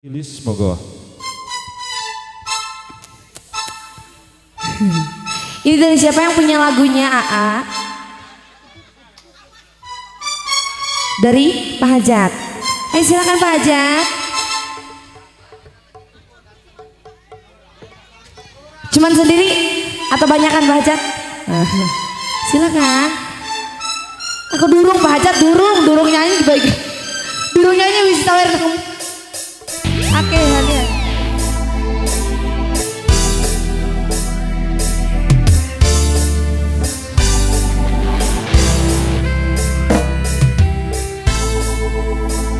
Ilis mogo. Ini dari siapa yang punya lagunya AA? Dari Pak Hajat. Ayo silakan Pak Hajat. Cuman sendiri atau banyakan Pak Hajat? Silakan. Aku durung Pak Hajat, durung nyanyi baik. Durung nyanyi wis tawer. Oke, hanya.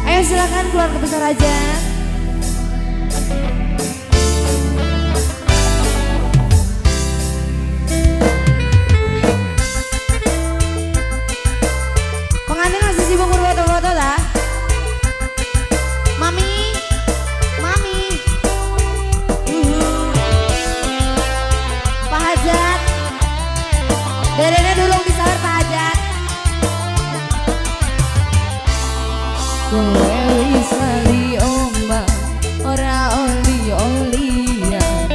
Ayo silakan keluarga besar aja. Pengantin masih sibuk foto-foto lah. Mami, mami. Pak Hajat. Derene dulung disawer Pak Hajat. Kowe wis lali omah ora oli-olian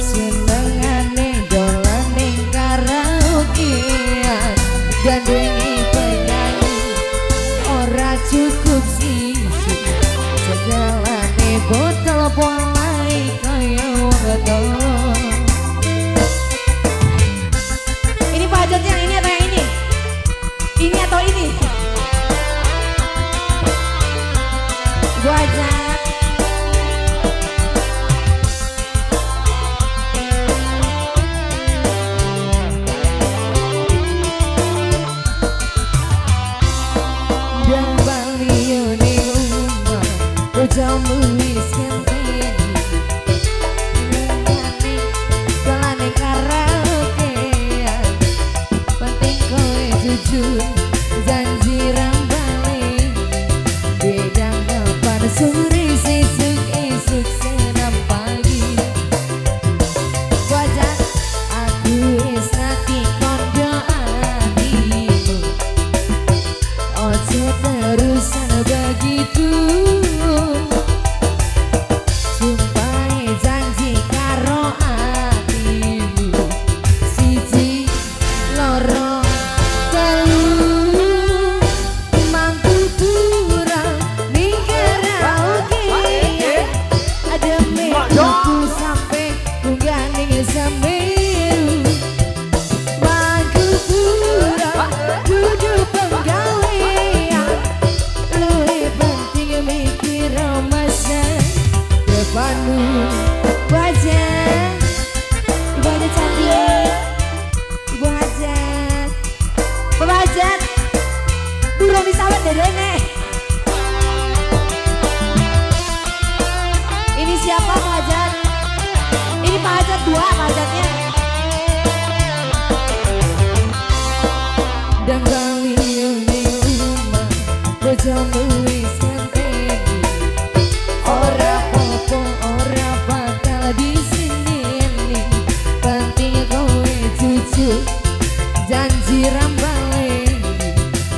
senengane dolan ning karaokean gandeng penyanyi ora cukup siji segalane botol polai kaya wedok. Ini Pak Hajat yang ini atau yang ini? Ini atau ini? Ibu Hajat. Dan baliho ning omah bojomu wis ngenteni nengane dolane karaokean penting kowe jujur janji rambale bedang kapan sore sesuk senam pagi. Wajah aku wis ngerti kondo hatimu ojo terusan begitu. Sumpah janji karo hatimu siji loro telu mangku pura ning karaoke ada metu sampai munggah ning Semeru mangku pura duduk penggawean luwih penting mikir masa depanmu. Wajah Ibu Hajat cantik, Ibu Hajat, Bapak Hajat, durung disawet dedene. Ini siapa Pak Hajat? Ini Pak Hajat dua Pak Hajatnya. Dan baliho ning omah bojomu wis ngenteni ora popo ora bakal diseneni penting kowe jujur janji rambale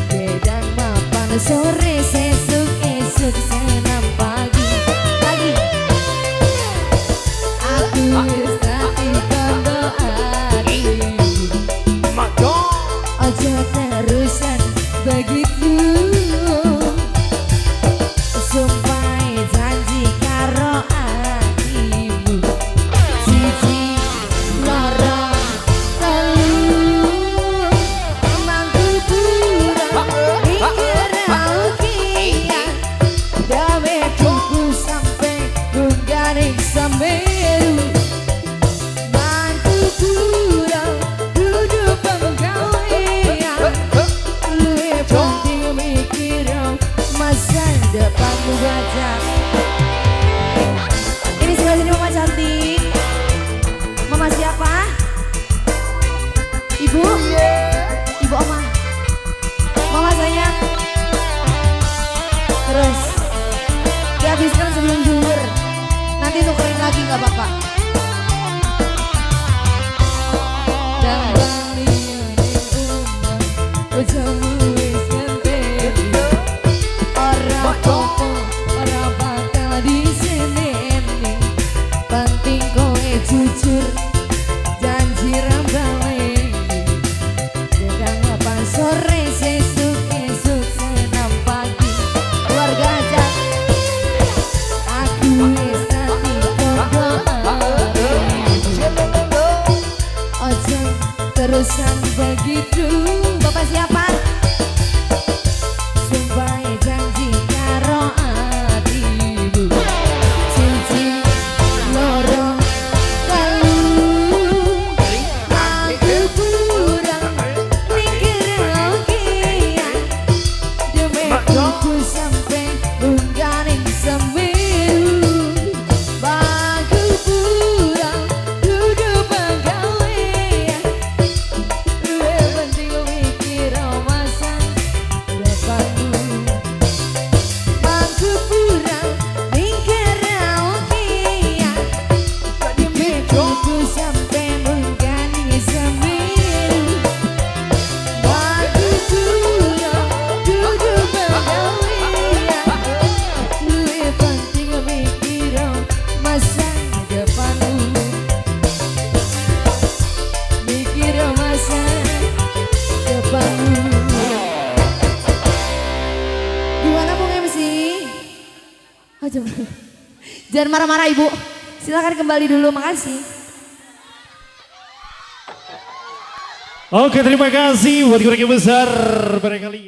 bedang mapan sore sesuk senam pagi. Aku wis ngerti kondo hatimu ojo terusan begitu. Sumpah janji karo hatimu siji loro telu mangku pura mikir aukian dawe tuku sampai gunggane Semeru mangku pura duduk penggawean luwih penting mikir masa depanmu. Wajah ini sebelah sini mama cantik. Mama siapa? Ibu? Ibu Oma. Mama sayang. Terus dihabiskan sebelum zuhur. Nanti tukerin lagi gak apa-apa. Dan baliho ning omah bojomu wis ngenteni ora popo ora bakal diseneni Jangan marah-marah Ibu. Silakan kembali dulu, makasih. Oke, terima kasih buat keluarga besar barangkali.